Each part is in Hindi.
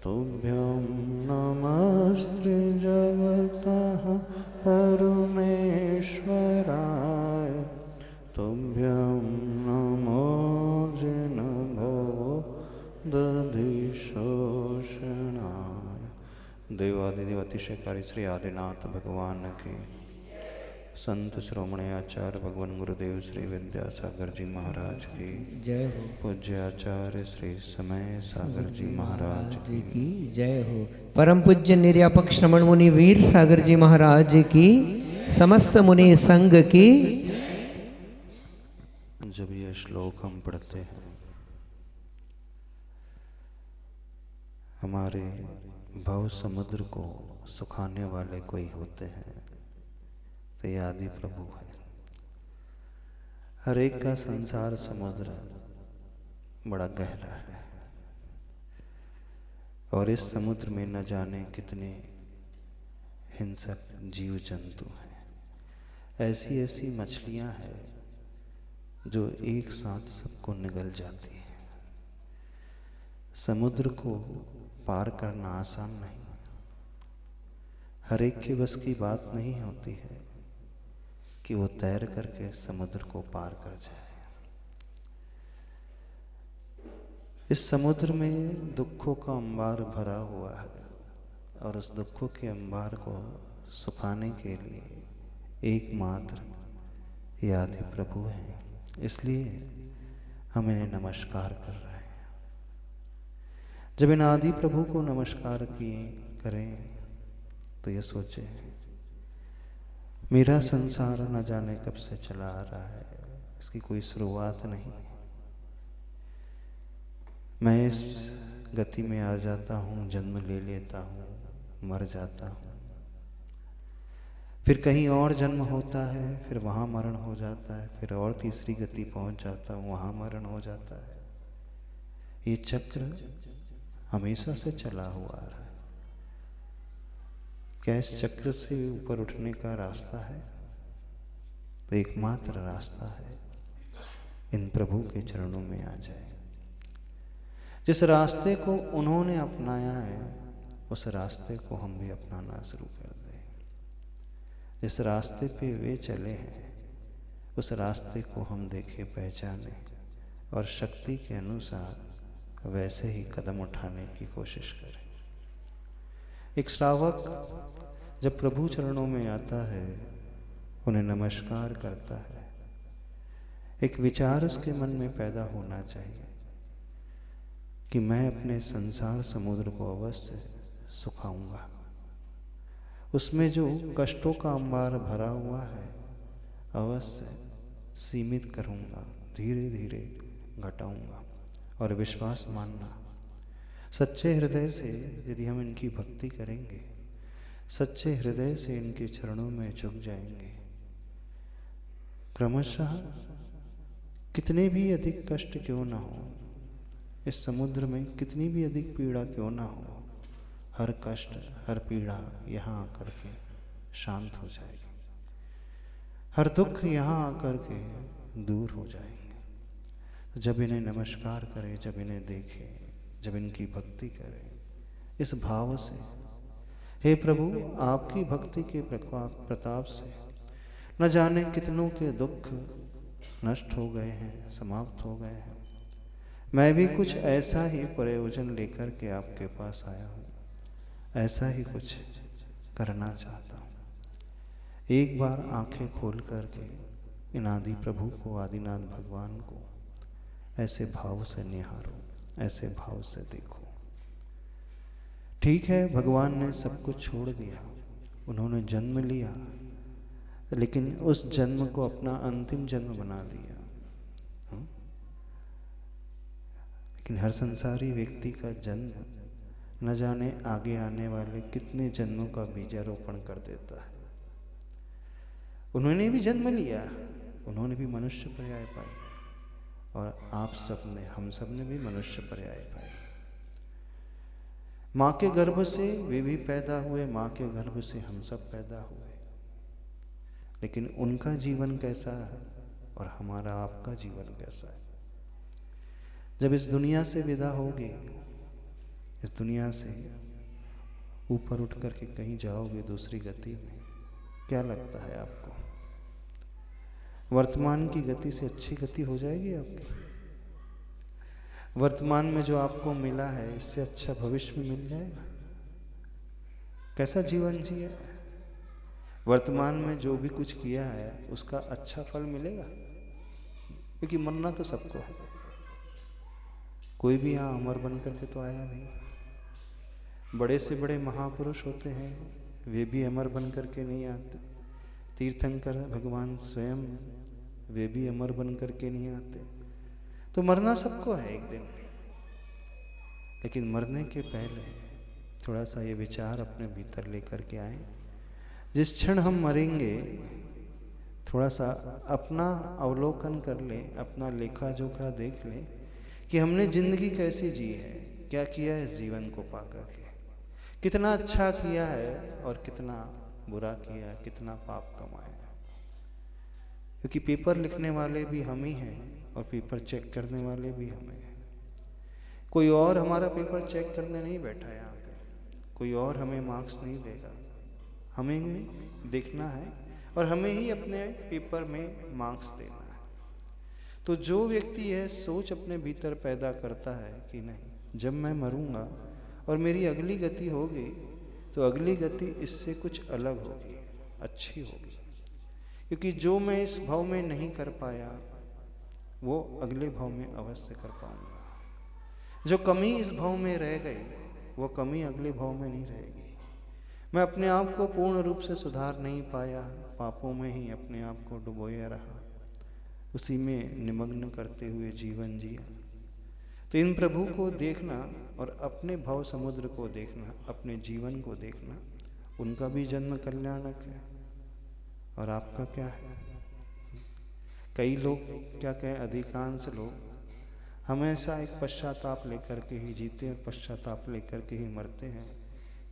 तुभ्यं नमस्ते जगतः परमेश्वराय। तुभ्यं नमो जिनभवो दधिशोषणाय। देवादिदेव अतिशयकारी श्री आदिनाथ भगवान की, संत श्रोमणी आचार्य भगवान गुरुदेव श्री विद्यासागर जी महाराज की जय हो। पूज्य आचार्य श्री समय सागर जी महाराज की जय हो। परम पूज्य निर्यापक श्रमण मुनि वीर सागर जी महाराज की, समस्त मुनि संघ की। जब ये श्लोक हम पढ़ते हैं, हमारे भव समुद्र को सुखाने वाले कोई होते हैं तो ये आदि प्रभु है। हर एक का संसार समुद्र बड़ा गहरा है और इस समुद्र में न जाने कितने हिंसक जीव जंतु हैं। ऐसी ऐसी मछलियां हैं जो एक साथ सबको निगल जाती हैं। समुद्र को पार करना आसान नहीं, हर एक के बस की बात नहीं होती है कि वो तैर करके समुद्र को पार कर जाए। इस समुद्र में दुखों का अंबार भरा हुआ है और उस दुखों के अंबार को सुखाने के लिए एकमात्र ये आदि प्रभु हैं। इसलिए हम इन्हें नमस्कार कर रहे हैं। जब इन आदि प्रभु को नमस्कार किए करें तो ये सोचें, मेरा संसार न जाने कब से चला आ रहा है, इसकी कोई शुरुआत नहीं। मैं इस गति में आ जाता हूँ, जन्म ले लेता हूँ, मर जाता हूँ, फिर कहीं और जन्म होता है, फिर वहाँ मरण हो जाता है, फिर और तीसरी गति पहुँच जाता हूँ, वहाँ मरण हो जाता है। ये चक्र हमेशा से चला हुआ आ रहा है। क्या इस चक्र से ऊपर उठने का रास्ता है? तो एकमात्र रास्ता है इन प्रभु के चरणों में आ जाए। जिस रास्ते को उन्होंने अपनाया है उस रास्ते को हम भी अपनाना शुरू कर दें। जिस रास्ते पे वे चले हैं उस रास्ते को हम देखें, पहचानें और शक्ति के अनुसार वैसे ही कदम उठाने की कोशिश करें। एक श्रावक जब प्रभु चरणों में आता है, उन्हें नमस्कार करता है, एक विचार उसके मन में पैदा होना चाहिए कि मैं अपने संसार समुद्र को अवश्य सुखाऊंगा। उसमें जो कष्टों का अंबार भरा हुआ है अवश्य सीमित करूंगा, धीरे धीरे घटाऊंगा। और विश्वास मानना, सच्चे हृदय से यदि हम इनकी भक्ति करेंगे, सच्चे हृदय से इनके चरणों में झुक जाएंगे, क्रमशः कितने भी अधिक कष्ट क्यों ना हो, इस समुद्र में कितनी भी अधिक पीड़ा क्यों ना हो, हर कष्ट हर पीड़ा यहाँ आकर के शांत हो जाएगी। हर दुख यहाँ आकर के दूर हो जाएंगे। तो जब इन्हें नमस्कार करें, जब इन्हें देखें, जब इनकी भक्ति करें इस भाव से, हे प्रभु आपकी भक्ति के प्रताप से न जाने कितनों के दुख नष्ट हो गए हैं, समाप्त हो गए हैं। मैं भी कुछ ऐसा ही प्रयोजन लेकर के आपके पास आया हूँ, ऐसा ही कुछ करना चाहता हूँ। एक बार आंखें खोल करके इन आदि प्रभु को, आदिनाथ भगवान को ऐसे भाव से निहारो, ऐसे भाव से देखो। ठीक है, भगवान ने सब कुछ छोड़ दिया, उन्होंने जन्म लिया, लेकिन उस जन्म को अपना अंतिम जन्म बना दिया। लेकिन हर संसारी व्यक्ति का जन्म न जाने आगे आने वाले कितने जन्मों का बीजारोपण कर देता है। उन्होंने भी जन्म लिया, उन्होंने भी मनुष्य पर्याय पाई, और आप सब ने, हम सब ने भी मनुष्य पर्याय पाई। माँ के गर्भ से वे भी पैदा हुए, माँ के गर्भ से हम सब पैदा हुए। लेकिन उनका जीवन कैसा है और हमारा आपका जीवन कैसा है? जब इस दुनिया से विदा होगे इस दुनिया से ऊपर उठ करके कहीं जाओगे दूसरी गति में, क्या लगता है आपको? वर्तमान की गति से अच्छी गति हो जाएगी आपकी? वर्तमान में जो आपको मिला है इससे अच्छा भविष्य में मिल जाएगा? कैसा जीवन जिया? वर्तमान में जो भी कुछ किया है उसका अच्छा फल मिलेगा? क्योंकि मरना तो सबको है, कोई भी यहाँ अमर बन करके तो आया नहीं। बड़े से बड़े महापुरुष होते हैं, वे भी अमर बन करके नहीं आते। तीर्थंकर भगवान स्वयं, वे भी अमर बन करके नहीं आते। तो मरना सबको है एक दिन, लेकिन मरने के पहले थोड़ा सा ये विचार अपने भीतर लेकर के आए, जिस क्षण हम मरेंगे थोड़ा सा अपना अवलोकन कर लें, अपना लेखा जोखा देख लें कि हमने जिंदगी कैसी जी है, क्या किया है इस जीवन को पा करके, कितना अच्छा किया है और कितना बुरा किया है, कितना पाप कमाया है। क्योंकि पेपर लिखने वाले भी हम ही हैं और पेपर चेक करने वाले भी हम हैं। कोई और हमारा पेपर चेक करने नहीं बैठा यहाँ पे, कोई और हमें मार्क्स नहीं देगा, हमें ही देखना है और हमें ही अपने पेपर में मार्क्स देना है। तो जो व्यक्ति यह सोच अपने भीतर पैदा करता है कि नहीं, जब मैं मरूंगा और मेरी अगली गति होगी तो अगली गति इससे कुछ अलग होगी, अच्छी होगी, क्योंकि जो मैं इस भाव में नहीं कर पाया वो अगले भाव में अवश्य कर पाऊंगा। जो कमी इस भाव में रह गई वो कमी अगले भाव में नहीं रहेगी। मैं अपने आप को पूर्ण रूप से सुधार नहीं पाया, पापों में ही अपने आप को डुबोया रहा, उसी में निमग्न करते हुए जीवन जिया। तो इन प्रभु को देखना और अपने भाव समुद्र को देखना, अपने जीवन को देखना, उनका भी जन्म कल्याणक है और आपका क्या है? कई लोग क्या कहें, अधिकांश लोग हमेशा एक पश्चाताप लेकर के ही जीते और पश्चाताप लेकर के ही मरते हैं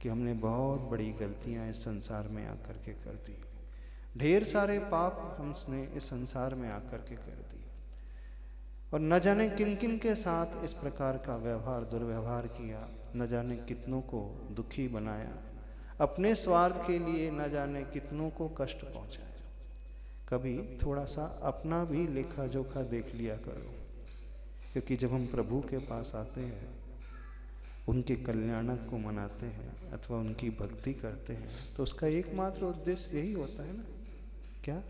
कि हमने बहुत बड़ी गलतियां इस संसार में आकर के कर दी, ढेर सारे पाप हमने इस संसार में आकर के कर दी और न जाने किन किन के साथ इस प्रकार का व्यवहार, दुर्व्यवहार किया, न जाने कितनों को दुखी बनाया, अपने स्वार्थ के लिए न जाने कितनों को कष्ट पहुंचाया। कभी थोड़ा सा अपना भी लेखा जोखा देख लिया करो, क्योंकि जब हम प्रभु के पास आते हैं, उनके कल्याणक को मनाते हैं अथवा उनकी भक्ति करते हैं, तो उसका एकमात्र उद्देश्य यही होता है ना। क्या?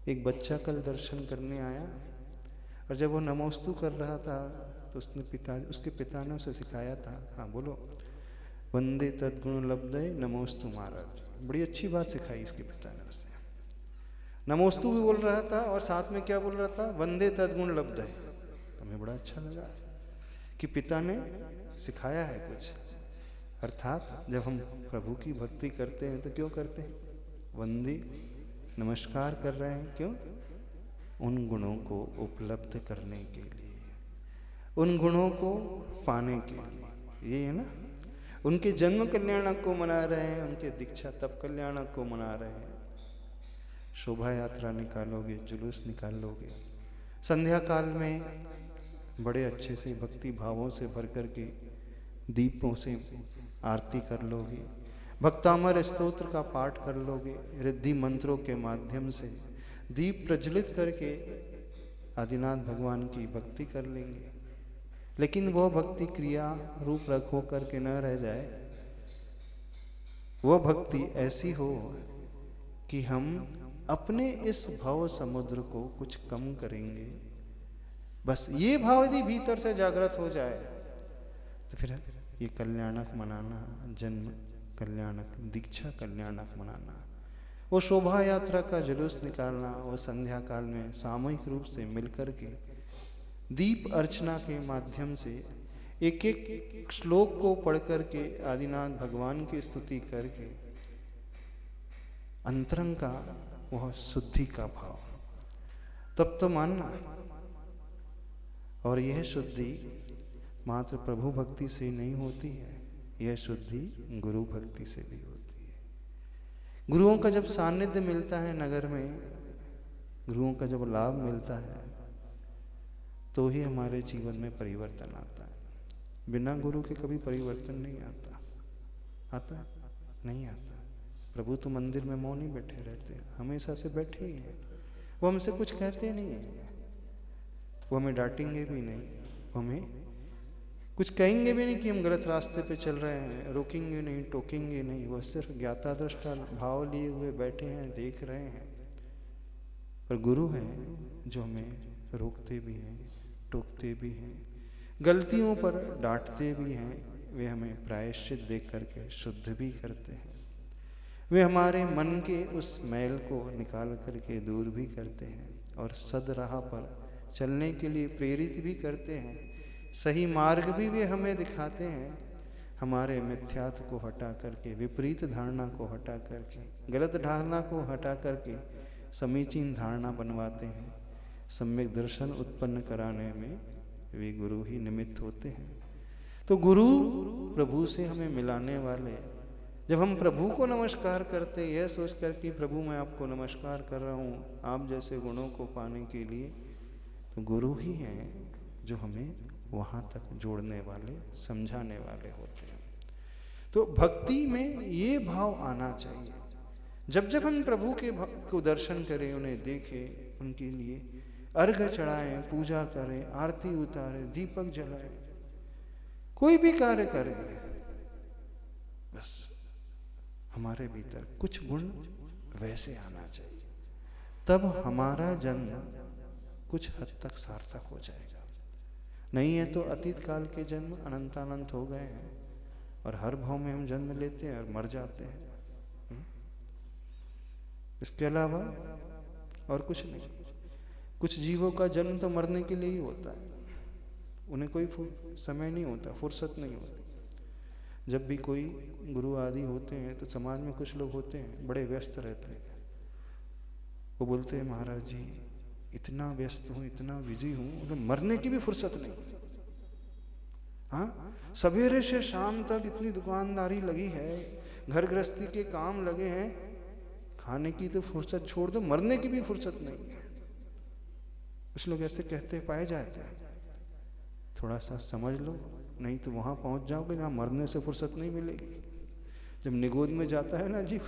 एक बच्चा कल दर्शन करने आया और जब वो नमोस्तु कर रहा था तो उसके पिता ने उसे सिखाया था, हाँ बोलो, वंदे तद्गुण लब्धे नमोस्तु महाराज। बड़ी अच्छी बात सिखाई इसके पिता ने उसे। नमोस्तु भी बोल रहा था और साथ में क्या बोल रहा था? वंदे तद्गुण लब्धे। हमें बड़ा अच्छा लगा कि पिता ने सिखाया है कुछ। अर्थात जब हम प्रभु की भक्ति करते हैं तो क्यों करते हैं? वंदे, नमस्कार कर रहे हैं, क्यों? उन गुणों को उपलब्ध करने के लिए, उन गुणों को पाने के लिए। ये है ना, उनके जन्म कल्याणक को मना रहे हैं, उनके दीक्षा तप कल्याणक को मना रहे हैं। शोभा यात्रा निकालोगे, जुलूस निकालोगे, संध्या काल में बड़े अच्छे से भक्ति भावों से भर कर के दीपों से आरती कर लोगे, भक्तामर स्तोत्र का पाठ कर लोगे, रिद्धि मंत्रों के माध्यम से दीप प्रज्वलित करके आदिनाथ भगवान की भक्ति कर लेंगे। लेकिन वो भक्ति क्रिया रूप रख हो करके न रह जाए, वो भक्ति ऐसी हो कि हम अपने इस भाव समुद्र को कुछ कम करेंगे। बस ये भाव यदि भीतर से जागृत हो जाए तो फिर ये कल्याणक मनाना, जन्म कल्याणक, दीक्षा कल्याणक मनाना, वो शोभा यात्रा का जुलूस निकालना, वो संध्या काल में सामूहिक रूप से मिलकर के दीप अर्चना के माध्यम से एक एक श्लोक को पढ़ करके आदिनाथ भगवान की स्तुति करके अंतरंग का वह शुद्धि का भाव, तब तो मानना। और यह शुद्धि मात्र प्रभु भक्ति से नहीं होती है, यह शुद्धि गुरु भक्ति से भी होती है। गुरुओं का जब सानिध्य मिलता है नगर में, गुरुओं का जब लाभ मिलता है, तो ही हमारे जीवन में परिवर्तन आता है। बिना गुरु के कभी परिवर्तन नहीं आता। आता नहीं आता। प्रभु तो मंदिर में मौन ही बैठे रहते हैं, हमेशा से बैठे ही हैं। वो हमसे कुछ कहते नहीं है, वो हमें डांटेंगे भी नहीं, वो हमें कुछ कहेंगे भी नहीं कि हम गलत रास्ते पे चल रहे हैं, रोकेंगे नहीं, टोकेंगे नहीं। वो सिर्फ ज्ञाता दृष्टा भाव लिए हुए बैठे हैं, देख रहे हैं। पर गुरु हैं जो हमें रोकते भी हैं, टोकते भी हैं, गलतियों पर डांटते भी हैं। वे हमें प्रायश्चित देख करके शुद्ध भी करते हैं। वे हमारे मन के उस मैल को निकाल करके दूर भी करते हैं और सद राह पर चलने के लिए प्रेरित भी करते हैं। सही मार्ग भी वे हमें दिखाते हैं। हमारे मिथ्यात्व को हटा करके, विपरीत धारणा को हटा करके, गलत धारणा को हटा करके समीचीन धारणा बनवाते हैं। सम्यक दर्शन उत्पन्न कराने में वे गुरु ही निमित्त होते हैं। तो गुरु प्रभु से हमें मिलाने वाले। जब हम प्रभु को नमस्कार करते यह सोचकर कि प्रभु मैं आपको नमस्कार कर रहा हूँ आप जैसे गुणों को पाने के लिए, तो गुरु ही हैं जो हमें वहाँ तक जोड़ने वाले, समझाने वाले होते हैं। तो भक्ति में ये भाव आना चाहिए। जब जब हम प्रभु के को दर्शन करें, उन्हें देखें, उनके लिए अर्घ चढ़ाएं, पूजा करें, आरती उतारें, दीपक जलाएं, कोई भी कार्य करें, बस हमारे भीतर कुछ गुण वैसे आना चाहिए। तब हमारा जन्म कुछ हद तक सार्थक हो जाएगा। नहीं है तो अतीत काल के जन्म अनंतानंत हो गए हैं और हर भाव में हम जन्म लेते हैं और मर जाते हैं। इसके अलावा और कुछ नहीं। कुछ जीवों का जन्म तो मरने के लिए ही होता है, उन्हें कोई समय नहीं होता, फुर्सत नहीं होती। जब भी कोई गुरु आदि होते हैं तो समाज में कुछ लोग होते हैं बड़े व्यस्त रहते हैं। वो बोलते हैं महाराज जी इतना व्यस्त हूँ, इतना बिजी हूँ, मरने की भी फुर्सत नहीं। हाँ, सवेरे से शाम तक इतनी दुकानदारी लगी है, घर गृहस्थी के काम लगे हैं, खाने की तो फुर्सत छोड़ दो, मरने की भी फुर्सत नहीं है। कुछ लोग ऐसे कहते पाए जाते हैं। थोड़ा सा समझ लो, नहीं तो वहां पहुंच जाओगे जहां मरने से फुर्सत नहीं मिलेगी। जब निगोद में जाता है ना जी,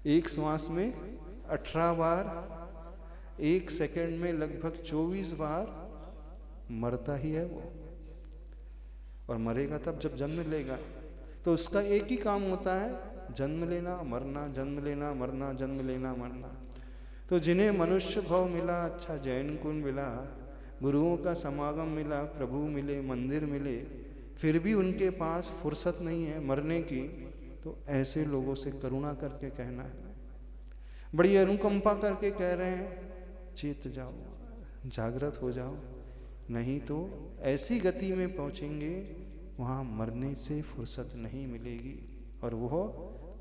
एक श्वास में 18 बार, एक सेकंड में लगभग 24 बार मरता ही है वो। और मरेगा तब जब जन्म लेगा। तो उसका एक ही काम होता है, जन्म लेना मरना, जन्म लेना मरना, जन्म लेना मरना। तो जिन्हें मनुष्य भाव मिला, अच्छा जैन कुंड मिला, गुरुओं का समागम मिला, प्रभु मिले, मंदिर मिले, फिर भी उनके पास फुर्सत नहीं है मरने की, तो ऐसे लोगों से करुणा करके कहना है, बड़ी अनुकंपा करके कह रहे हैं, चेत जाओ, जागृत हो जाओ, नहीं तो ऐसी गति में पहुंचेंगे वहां मरने से फुर्सत नहीं मिलेगी। और वो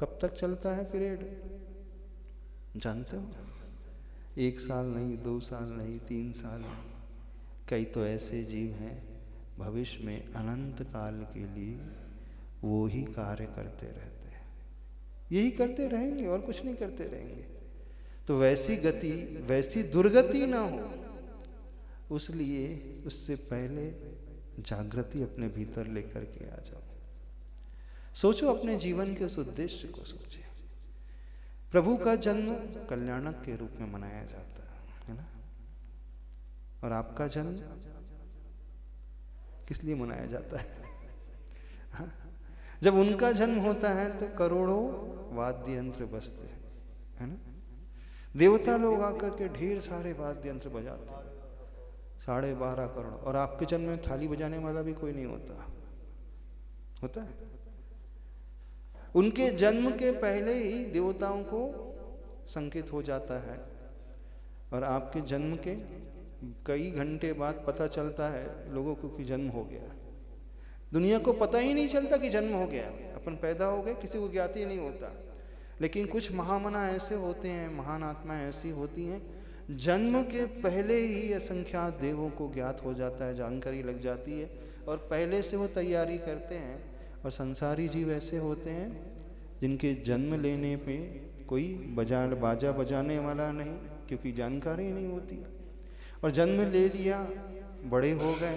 कब तक चलता है पीरियड जानते हो? 1 साल नहीं, 2 साल नहीं, 3 साल नहीं। कई तो ऐसे जीव हैं भविष्य में अनंत काल के लिए वो ही कार्य करते रहते हैं, यही करते रहेंगे और कुछ नहीं करते रहेंगे। तो वैसी गति, वैसी दुर्गति ना हो, उसलिए उससे पहले जागृति अपने भीतर लेकर के आ जाओ। सोचो अपने जीवन के उस उद्देश्य को सोचे। प्रभु का जन्म कल्याणक के रूप में मनाया जाता है ना, और आपका जन्म किस लिए मनाया जाता है? हाँ? जब उनका जन्म होता है तो करोड़ों वाद्य यंत्र बजते हैं, है ना। देवता लोग आकर के ढेर सारे वाद्य यंत्र बजाते हैं, 12.5 करोड़। और आपके जन्म में थाली बजाने वाला भी कोई नहीं होता, होता है? उनके जन्म के पहले ही देवताओं को संकेत हो जाता है, और आपके जन्म के कई घंटे बाद पता चलता है लोगों को कि जन्म हो गया। दुनिया को पता ही नहीं चलता कि जन्म हो गया, अपन पैदा हो गए, किसी को ज्ञात ही नहीं होता। लेकिन कुछ महामना ऐसे होते हैं, महान आत्माएं ऐसी होती हैं, जन्म के पहले ही असंख्यात देवों को ज्ञात हो जाता है, जानकारी लग जाती है, और पहले से वो तैयारी करते हैं। और संसारी जीव ऐसे होते हैं जिनके जन्म लेने पे कोई बाजा बजाने वाला नहीं, क्योंकि जानकारी नहीं होती। और जन्म ले लिया, बड़े हो गए,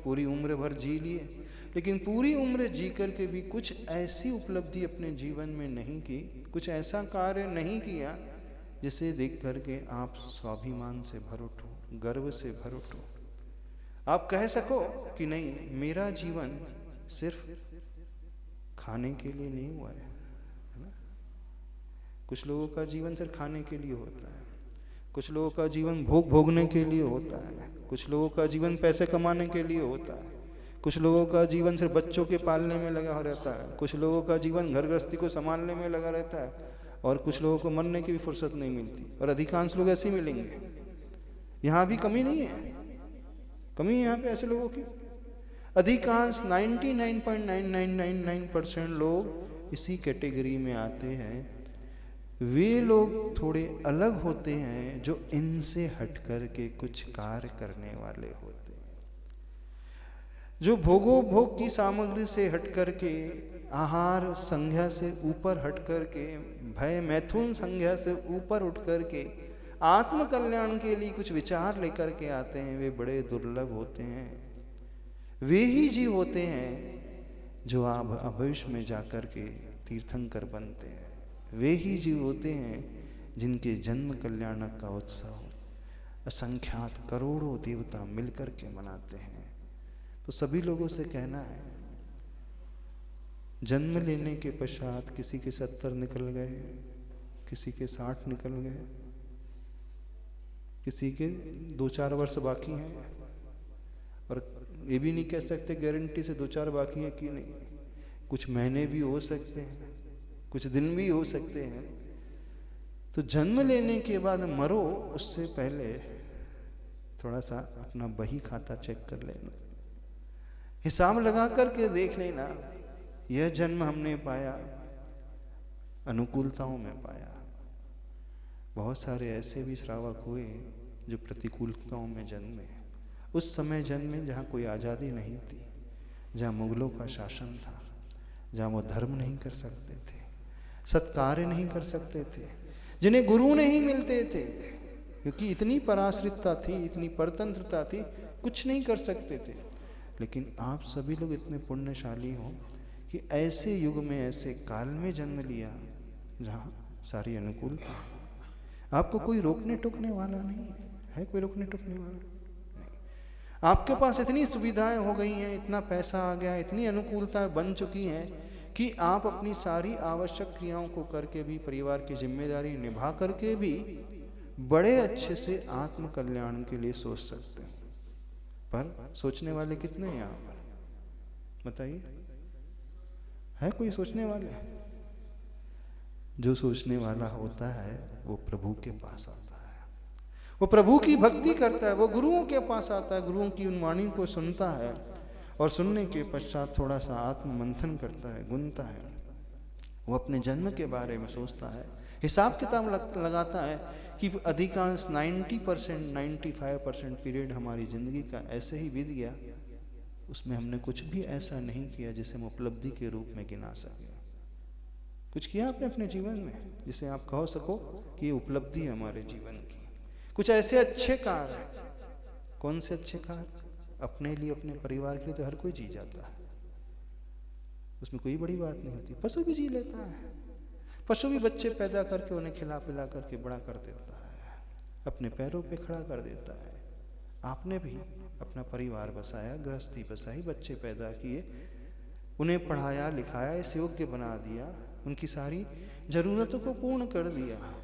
पूरी उम्र भर जी लिए, लेकिन पूरी उम्र जी कर के भी कुछ ऐसी उपलब्धि अपने जीवन में नहीं की, कुछ ऐसा कार्य नहीं किया जिसे देख करके आप स्वाभिमान से भर उठो, गर्व से भर उठो, आप कह सको कि नहीं, मेरा जीवन सिर्फ खाने के लिए नहीं हुआ है ना। कुछ लोगों का जीवन सिर्फ खाने के लिए होता है, कुछ लोगों का जीवन भोगने के लिए होता है, कुछ लोगों का जीवन पैसे कमाने के लिए होता है, कुछ लोगों का जीवन सिर्फ बच्चों के पालने में लगा रहता है, कुछ लोगों का जीवन घर गृहस्थी को संभालने में लगा रहता है, और कुछ लोगों को मरने की भी फुर्सत नहीं मिलती, और अधिकांश लोग ऐसे ही मिलेंगे। यहाँ भी कमी नहीं है, कमी है यहाँ पे ऐसे लोगों की। अधिकांश 99.9999% लोग इसी कैटेगरी में आते हैं। वे लोग थोड़े अलग होते हैं जो इनसे हट कर के कुछ कार्य करने वाले होते हैं, जो भोग की सामग्री से हट कर के, आहार संज्ञा से ऊपर हट कर के, भय मैथुन संज्ञा से ऊपर उठ कर के आत्म कल्याण के लिए कुछ विचार लेकर के आते हैं, वे बड़े दुर्लभ होते हैं। वे ही जीव होते हैं जो आप भविष्य में जाकर के तीर्थंकर बनते हैं। वे ही जीव होते हैं जिनके जन्म कल्याणक का उत्सव असंख्यात करोड़ों देवता मिलकर के मनाते हैं। तो सभी लोगों से कहना है, जन्म लेने के पश्चात किसी के 70 निकल गए, किसी के 60 निकल गए, किसी के 2-4 वर्ष बाकी हैं, और ये भी नहीं कह सकते गारंटी से 2-4 बाकी हैं कि नहीं, कुछ महीने भी हो सकते हैं, कुछ दिन भी हो सकते हैं। तो जन्म लेने के बाद मरो, उससे पहले थोड़ा सा अपना बही खाता चेक कर लेना, हिसाब लगा करके देख लेना, यह जन्म हमने पाया अनुकूलताओं में पाया। बहुत सारे ऐसे भी श्रावक हुए जो प्रतिकूलताओं में जन्मे, उस समय जन्मे जहाँ कोई आज़ादी नहीं थी, जहाँ मुगलों का शासन था, जहाँ वो धर्म नहीं कर सकते थे, सत्कार्य नहीं कर सकते थे, जिन्हें गुरु नहीं मिलते थे, क्योंकि इतनी पराश्रितता थी, इतनी परतंत्रता थी, कुछ नहीं कर सकते थे। लेकिन आप सभी लोग इतने पुण्यशाली हो कि ऐसे युग में, ऐसे काल में जन्म लिया जहाँ सारी अनुकूलता, आपको कोई रोकने टोकने वाला नहीं है, कोई रोकने टोकने वाला नहीं। आपके पास इतनी सुविधाएं हो गई हैं, इतना पैसा आ गया, इतनी अनुकूलताएं बन चुकी हैं कि आप अपनी सारी आवश्यक क्रियाओं को करके भी, परिवार की जिम्मेदारी निभा करके भी बड़े अच्छे से आत्म कल्याण के लिए सोच सकते हैं। पर सोचने वाले कितने हैं यहाँ पर, बताइए, है कोई सोचने वाले? जो सोचने वाला होता है वो प्रभु के पास आता है, वो प्रभु की भक्ति करता है, वो गुरुओं के पास आता है, गुरुओं की उन वाणी को सुनता है, और सुनने के पश्चात थोड़ा सा आत्म मंथन करता है, गुनता है, वो अपने जन्म के बारे में सोचता है, हिसाब किताब लगाता है कि अधिकांश 90%, 95% पीरियड हमारी ज़िंदगी का ऐसे ही बीत गया, उसमें हमने कुछ भी ऐसा नहीं किया जिसे हम उपलब्धि के रूप में गिना सकें। कुछ किया आपने अपने जीवन में जिसे आप कह सको कि ये उपलब्धि है हमारे जीवन की? कुछ ऐसे अच्छे कार्य, कौन से अच्छे कार्य? अपने लिए, अपने परिवार के लिए तो हर कोई जी जाता है, उसमें कोई बड़ी बात नहीं होती। पशु भी जी लेता है, पशु भी बच्चे पैदा करके उन्हें खिला पिला करके बड़ा कर देता है, अपने पैरों पे खड़ा कर देता है। आपने भी अपना परिवार बसाया, गृहस्थी बसाई, बच्चे पैदा किए, उन्हें पढ़ाया लिखाया, इस योग्य बना दिया, उनकी सारी जरूरतों को पूर्ण कर दिया।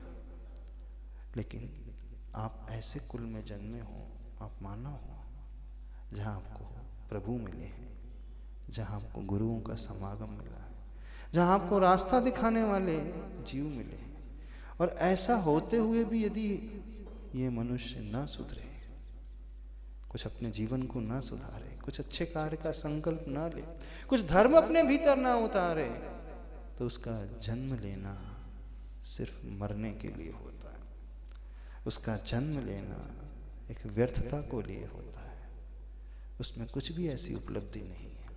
लेकिन आप ऐसे कुल में जन्मे हो, आप मानव हो, जहाँ आपको प्रभु मिले हैं, जहाँ आपको गुरुओं का समागम मिला है, जहाँ आपको रास्ता दिखाने वाले जीव मिले हैं। और ऐसा होते हुए भी यदि ये मनुष्य न सुधरे, कुछ अपने जीवन को ना सुधारे, कुछ अच्छे कार्य का संकल्प ना ले, कुछ धर्म अपने भीतर ना उतारे, तो उसका जन्म लेना सिर्फ मरने के लिए होता है। उसका जन्म लेना एक व्यर्थता को लिए होता है, उसमें कुछ भी ऐसी उपलब्धि नहीं है।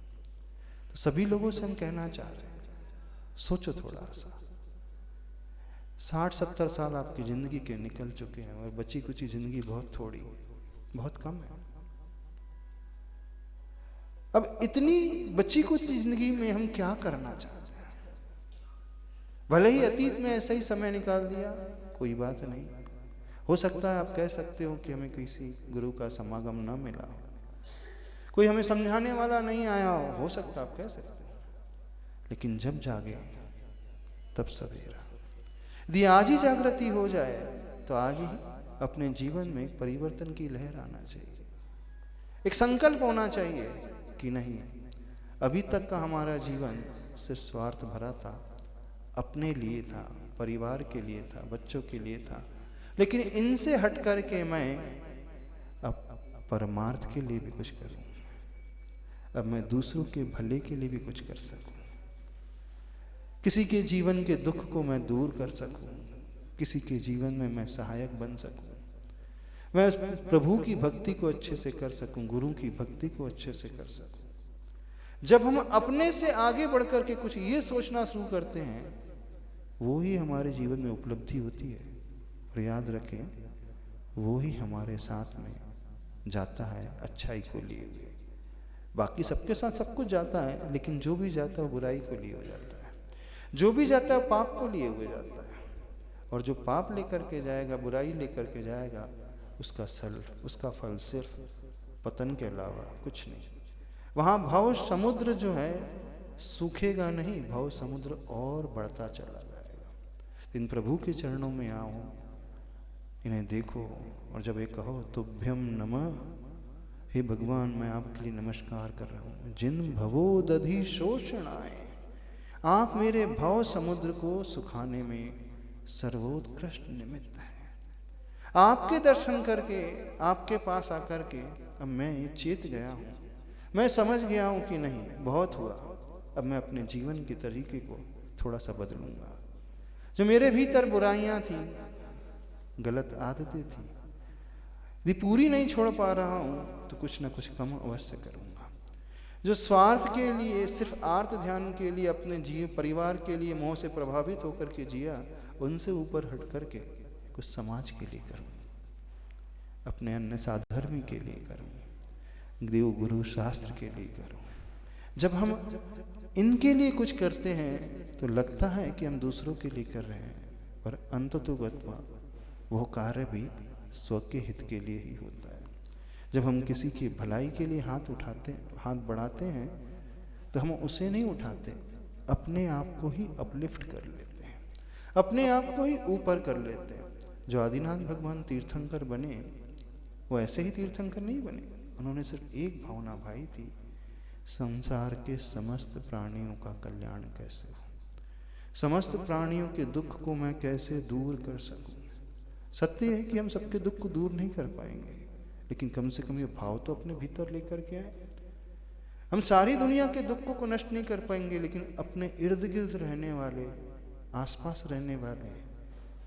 तो सभी लोगों से हम कहना चाह रहे हैं, सोचो थोड़ा सा, 60-70 साल आपकी जिंदगी के निकल चुके हैं और बची कुची जिंदगी बहुत थोड़ी है, बहुत कम है। अब इतनी बची कुछ जिंदगी में हम क्या करना चाहते हैं? भले ही अतीत में ऐसा ही समय निकाल दिया, कोई बात नहीं। हो सकता है आप कह सकते हो कि हमें किसी गुरु का समागम न मिला हो, कोई हमें समझाने वाला नहीं आया हो सकता आप कह सकते हो। लेकिन जब जागे तब सवेरा। यदि आज ही जागृति हो जाए तो आज ही अपने जीवन में एक परिवर्तन की लहर आना चाहिए। एक संकल्प होना चाहिए कि नहीं, अभी तक का हमारा जीवन सिर्फ स्वार्थ भरा था, अपने लिए था, परिवार के लिए था, बच्चों के लिए था। लेकिन इनसे हट करके मैं अब परमार्थ के लिए भी कुछ करूं, अब मैं दूसरों के भले के लिए भी कुछ कर सकूं, किसी के जीवन के दुख को मैं दूर कर सकूं, किसी के जीवन में मैं सहायक बन सकूं, मैं उस प्रभु की भक्ति को अच्छे से कर सकूं, गुरु की भक्ति को अच्छे से कर सकूं। जब हम अपने से आगे बढ़कर के कुछ ये सोचना शुरू करते हैं, वो ही हमारे जीवन में उपलब्धि होती है। और याद रखें, वो ही हमारे साथ में जाता है अच्छाई को लिए हुए। बाकी सबके साथ सब कुछ जाता है, लेकिन जो भी जाता है वो बुराई को लिए हो जाता है, जो भी जाता है पाप को लिए हुए जाता है। और जो पाप लेकर के जाएगा, बुराई लेकर के जाएगा, उसका फल सिर्फ पतन के अलावा कुछ नहीं। वहाँ भव समुद्र जो है सूखेगा नहीं, भव समुद्र और बढ़ता चला जाएगा। इन प्रभु के चरणों में आओ, इन्हें देखो और जब ये कहो तुभ्यम नमः, हे भगवान मैं आपके लिए नमस्कार कर रहा हूँ। जिन भवोदधि शोषणाए, आप मेरे भव समुद्र को सुखाने में सर्वोत्कृष्ट निमित्त है। आपके दर्शन करके, आपके पास आकर के अब मैं ये चेत गया हूँ, मैं समझ गया हूँ कि नहीं बहुत हुआ, अब मैं अपने जीवन के तरीके को थोड़ा सा बदलूंगा। जो मेरे भीतर बुराइयां थी, गलत आदतें थी, यदि पूरी नहीं छोड़ पा रहा हूँ तो कुछ ना कुछ कम अवश्य करूँगा। जो स्वार्थ के लिए, सिर्फ आर्त ध्यान के लिए, अपने जीव परिवार के लिए मोह से प्रभावित होकर के जिया, उनसे ऊपर हट करके कुछ समाज के लिए करूँ, अपने अन्य साधर्मी के लिए करूँ, देव गुरु शास्त्र के लिए करूँ। जब हम इनके लिए कुछ करते हैं तो लगता है कि हम दूसरों के लिए कर रहे हैं, पर अंततोगत्वा वो कार्य भी स्व के हित के लिए ही होता है। जब हम किसी की भलाई के लिए हाथ बढ़ाते हैं तो हम उसे नहीं उठाते, अपने आप को ही अपलिफ्ट कर लेते हैं, अपने आप को ही ऊपर कर लेते हैं। जो आदिनाथ भगवान तीर्थंकर बने, वो ऐसे ही तीर्थंकर नहीं बने। उन्होंने सिर्फ एक भावना भाई थी, संसार के समस्त प्राणियों का कल्याण कैसे हो, समस्त प्राणियों के दुख को मैं कैसे दूर कर सकूं। सत्य है कि हम सबके दुख को दूर नहीं कर पाएंगे, लेकिन कम से कम ये भाव तो अपने भीतर लेकर के आए। हम सारी दुनिया के दुखों को नष्ट नहीं कर पाएंगे, लेकिन अपने इर्द गिर्द रहने वाले, आसपास रहने वाले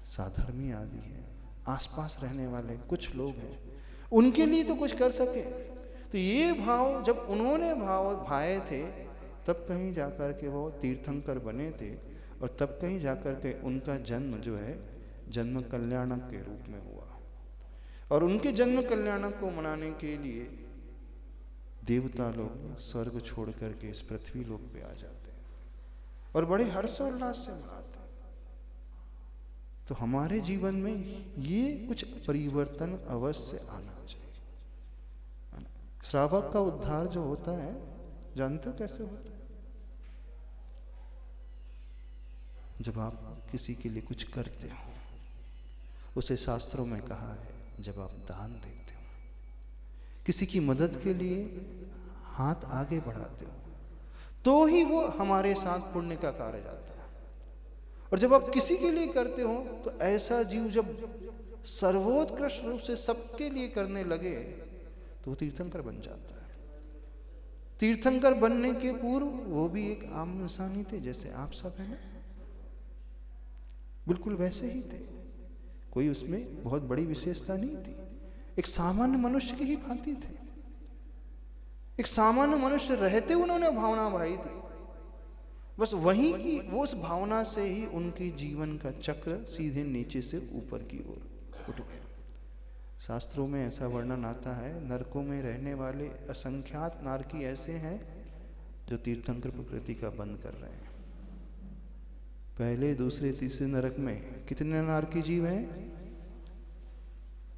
साधर्मी आदि हैं, आसपास रहने वाले कुछ लोग हैं, उनके लिए तो कुछ कर सके। तो ये भाव जब उन्होंने भाए थे, तब कहीं जाकर के वो तीर्थंकर बने थे, और तब कहीं जाकर के उनका जन्म जो है जन्म कल्याणक के रूप में हुआ। और उनके जन्म कल्याणक को मनाने के लिए देवता लोग स्वर्ग छोड़ करके इस पृथ्वी लोक पे आ जाते हैं और बड़े हर्षोल्लास से मनाते हैं। तो हमारे जीवन में ये कुछ परिवर्तन अवश्य आना चाहिए। श्रावक का उद्धार जो होता है, जानते हो कैसे होता है? जब आप किसी के लिए कुछ करते हो, उसे शास्त्रों में कहा है, जब आप दान देते हो, किसी की मदद के लिए हाथ आगे बढ़ाते हो, तो ही वो हमारे साथ पुण्य का कार्य जाता है। और जब आप किसी के लिए करते हो, तो ऐसा जीव जब सर्वोत्कृष्ट रूप से सबके लिए करने लगे तो वो तीर्थंकर बन जाता है। तीर्थंकर बनने के पूर्व वो भी एक आम इंसान ही थे, जैसे आप सब है ना, बिल्कुल वैसे ही थे। कोई उसमें बहुत बड़ी विशेषता नहीं थी, एक सामान्य मनुष्य की ही भांति थे। एक सामान्य मनुष्य रहते उन्होंने भावना भाई थी, बस वहीं की वो उस भावना से ही उनके जीवन का चक्र सीधे नीचे से ऊपर की ओर उठ गया। शास्त्रों में ऐसा वर्णन आता है, नरकों में रहने वाले असंख्यात नारकी ऐसे हैं जो तीर्थंकर प्रकृति का बंद कर रहे हैं। पहले, दूसरे, तीसरे नरक में कितने नारकी जीव हैं?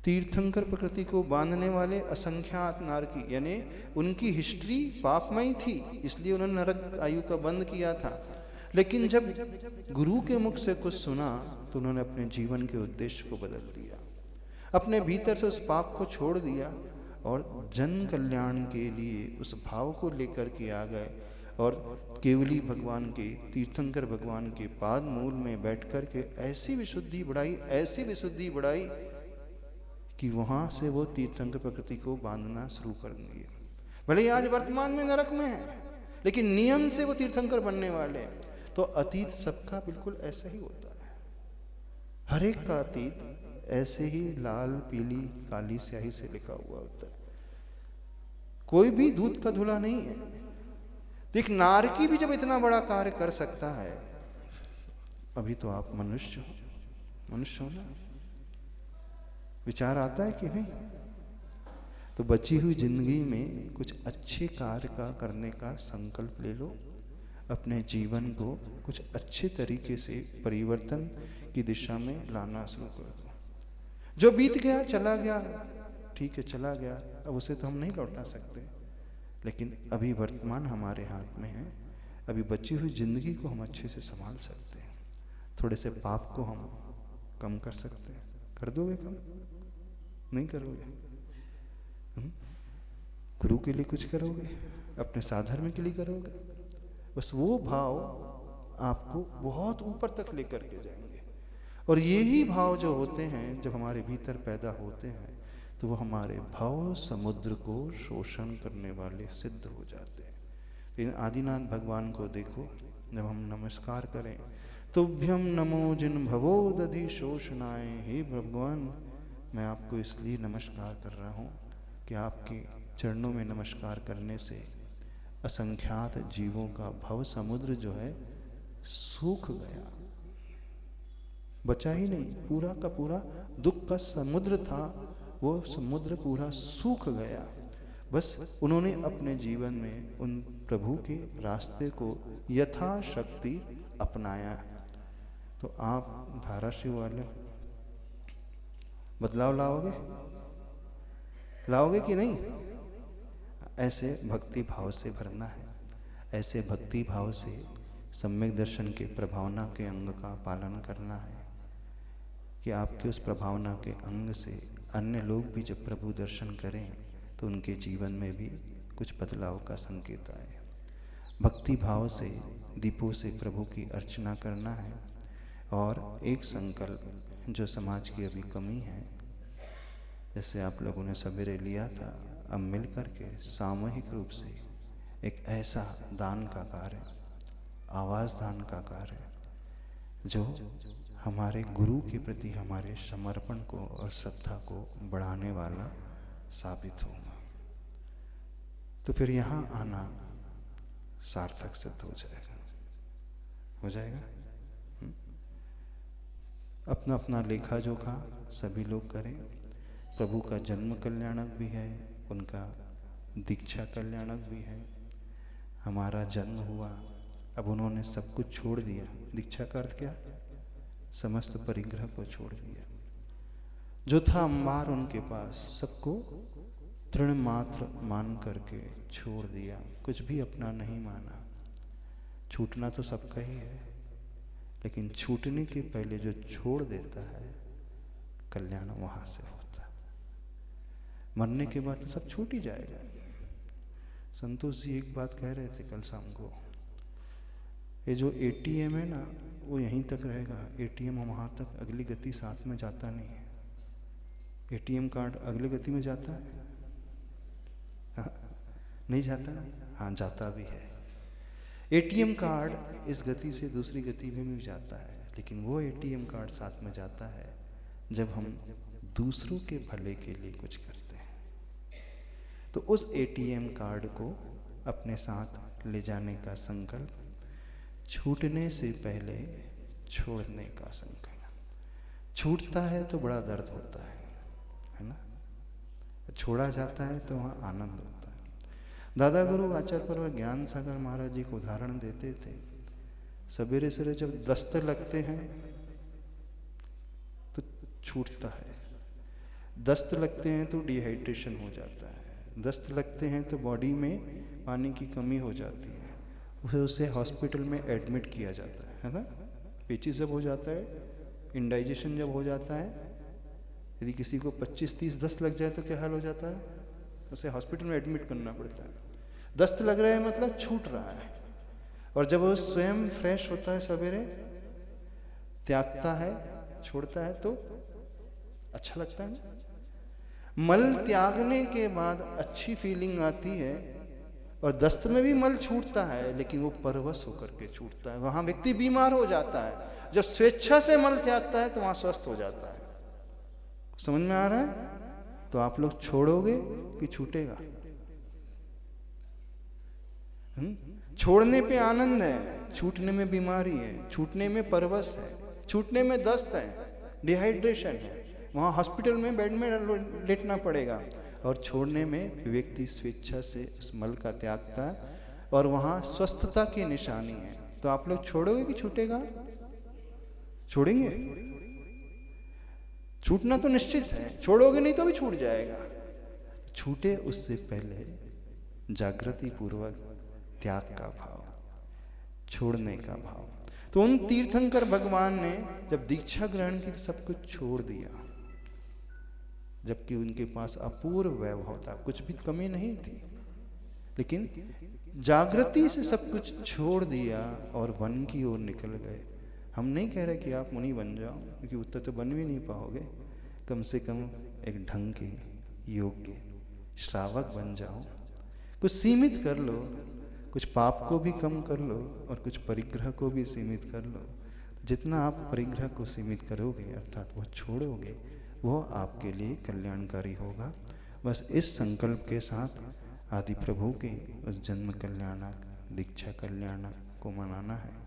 तीर्थंकर प्रकृति को बांधने वाले असंख्यात नारकी, यानी उनकी हिस्ट्री पापमयी थी, इसलिए उन्होंने नरक आयु का बंद किया था। लेकिन जब गुरु के मुख से कुछ सुना तो उन्होंने अपने जीवन के उद्देश्य को बदल दिया, अपने भीतर से उस पाप को छोड़ दिया और जन कल्याण के लिए उस भाव को लेकर के आ गए और केवली भगवान के, तीर्थंकर भगवान के पाद मूल में बैठ कर के ऐसी विशुद्धि बढ़ाई, ऐसी विशुद्धि बढ़ाई कि वहां से वो तीर्थंकर प्रकृति को बांधना शुरू कर दिए। भले ही आज वर्तमान में नरक में है, लेकिन नियम से वो तीर्थंकर बनने वाले हैं। तो अतीत सबका बिल्कुल ऐसा ही होता है, हर एक का अतीत ऐसे ही लाल पीली काली स्याही से लिखा हुआ होता है, कोई भी दूध का धुला नहीं है। तो एक नारकी भी जब इतना बड़ा कार्य कर सकता है, अभी तो आप मनुष्य हो ना, विचार आता है कि नहीं? तो बची हुई जिंदगी में कुछ अच्छे कार्य का करने का संकल्प ले लो, अपने जीवन को कुछ अच्छे तरीके से परिवर्तन की दिशा में लाना शुरू कर दो। जो बीत गया चला गया, ठीक है, चला गया, अब उसे तो हम नहीं लौटा सकते, लेकिन अभी वर्तमान हमारे हाथ में है। अभी बची हुई जिंदगी को हम अच्छे से संभाल सकते हैं, थोड़े से पाप को हम कम कर सकते हैं। कर दोगे कम? नहीं करोगे? गुरु के लिए कुछ करोगे, अपने साधर्म के लिए करोगे, बस वो भाव आपको बहुत ऊपर तक लेकर के जाएंगे। और यही भाव जो होते हैं, जब हमारे भीतर पैदा होते हैं, तो वो हमारे भाव समुद्र को शोषण करने वाले सिद्ध हो जाते हैं। लेकिन आदिनाथ भगवान को देखो, जब हम नमस्कार करें, तुभ्यम नमो जिन भवो दधि शोषणाय, हे भगवान मैं आपको इसलिए नमस्कार कर रहा हूँ कि आपके चरणों में नमस्कार करने से असंख्यात जीवों का भव समुद्र जो है सूख गया, बचा ही नहीं, पूरा का पूरा दुख का समुद्र था, वो समुद्र पूरा सूख गया। बस उन्होंने अपने जीवन में उन प्रभु के रास्ते को यथाशक्ति अपनाया। तो आप धाराशिव वाले बदलाव लाओगे कि नहीं? ऐसे भक्ति भाव से भरना है, ऐसे भक्ति भाव से सम्यक दर्शन के प्रभावना के अंग का पालन करना है कि आपके उस प्रभावना के अंग से अन्य लोग भी जब प्रभु दर्शन करें तो उनके जीवन में भी कुछ बदलाव का संकेत आए। भक्ति भाव से दीपों से प्रभु की अर्चना करना है। और एक संकल्प जो समाज की अभी कमी है, जैसे आप लोगों ने सवेरे लिया था, अब मिल कर के सामूहिक रूप से एक ऐसा दान का कार्य, आवाज़ दान का कार्य, जो हमारे गुरु के प्रति हमारे समर्पण को और श्रद्धा को बढ़ाने वाला साबित होगा, तो फिर यहाँ आना सार्थक सिद्ध हो जाएगा। अपना अपना लेखा जोखा सभी लोग करें। प्रभु का जन्म कल्याणक भी है, उनका दीक्षा कल्याणक भी है। हमारा जन्म हुआ, अब उन्होंने सब कुछ छोड़ दिया। दीक्षा का अर्थ क्या? समस्त परिग्रह को छोड़ दिया। जो था अंबार उनके पास, सबको तृण मात्र मान करके छोड़ दिया, कुछ भी अपना नहीं माना। छूटना तो सबका ही है, लेकिन छूटने के पहले जो छोड़ देता है, कल्याण वहां से होता है। मरने के बाद तो सब छूट ही जाएगा। संतोष जी एक बात कह रहे थे कल शाम को, ये जो एटीएम है ना, वो यहीं तक रहेगा। एटीएम वहां तक, अगली गति साथ में जाता नहीं है। एटीएम कार्ड अगली गति में जाता है? हाँ, नहीं जाता ना? हाँ, जाता भी है। एटीएम कार्ड इस गति से दूसरी गति में भी जाता है, लेकिन वो एटीएम कार्ड साथ में जाता है जब हम दूसरों के भले के लिए कुछ करते हैं। तो उस एटीएम कार्ड को अपने साथ ले जाने का संकल्प, छूटने से पहले छोड़ने का संकल्प। छूटता है तो बड़ा दर्द होता है ना? छोड़ा जाता है तो वहाँ आनंद होता है। दादा गुरु आचार्य पर ज्ञान सागर महाराज जी को उदाहरण देते थे, सवेरे सवेरे जब दस्त लगते हैं तो छूटता है, दस्त लगते हैं तो डिहाइड्रेशन हो जाता है, दस्त लगते हैं तो बॉडी में पानी की कमी हो जाती है, फिर उसे हॉस्पिटल में एडमिट किया जाता है ना। पेचिश जब हो जाता है, इंडाइजेशन जब हो जाता है, यदि किसी को 25-30 दस्त लग जाए तो क्या हाल हो जाता है, उसे हॉस्पिटल में एडमिट करना पड़ता है। दस्त लग रहा है मतलब छूट रहा है, और जब वो स्वयं फ्रेश होता है, सवेरे त्यागता है, छोड़ता है तो अच्छा लगता है। मल त्यागने के बाद अच्छी फीलिंग आती है, और दस्त में भी मल छूटता है, लेकिन वो परवश होकर के छूटता है। वहां व्यक्ति बीमार हो जाता है, जब स्वेच्छा से मल त्यागता है तो वहां स्वस्थ हो जाता है। समझ में आ रहा है? तो आप लोग छोड़ोगे कि छूटेगा? छोड़ने पे आनंद है, छूटने में बीमारी है, छूटने में परवश है, छूटने में दस्त है, डिहाइड्रेशन है, वहाँ हॉस्पिटल में बेड में लेटना पड़ेगा। और छोड़ने में व्यक्ति स्वेच्छा से उस मल का त्यागता है, और वहाँ स्वस्थता की निशानी है। तो आप लोग छोड़ोगे कि छूटेगा? छोड़ेंगे? छूटना तो निश्चित है, छोड़ोगे नहीं तो भी छूट जाएगा। छूटे उससे पहले जागृति पूर्वक त्याग का भाव, छोड़ने का भाव। तो उन तीर्थंकर भगवान ने जब दीक्षा ग्रहण की तो सब कुछ छोड़ दिया, जबकि उनके पास अपूर्व वैभव था, कुछ भी कमी नहीं थी, लेकिन जागृति से सब कुछ छोड़ दिया और वन की ओर निकल गए। हम नहीं कह रहे कि आप मुनि बन जाओ, क्योंकि उत्तर तो बन भी नहीं पाओगे। कम से कम एक ढंग के योग्य श्रावक बन जाओ, कुछ सीमित कर लो, कुछ पाप को भी कम कर लो और कुछ परिग्रह को भी सीमित कर लो। जितना आप परिग्रह को सीमित करोगे, अर्थात वो छोड़ोगे, वो आपके लिए कल्याणकारी होगा। बस इस संकल्प के साथ आदि प्रभु के उस जन्म कल्याणक, दीक्षा कल्याणक को मनाना है।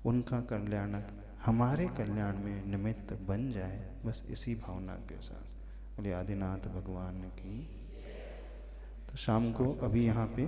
उनका कल्याणक हमारे कल्याण में निमित्त बन जाए, बस इसी भावना के साथ। बोले आदिनाथ भगवान की। तो शाम को अभी यहाँ पे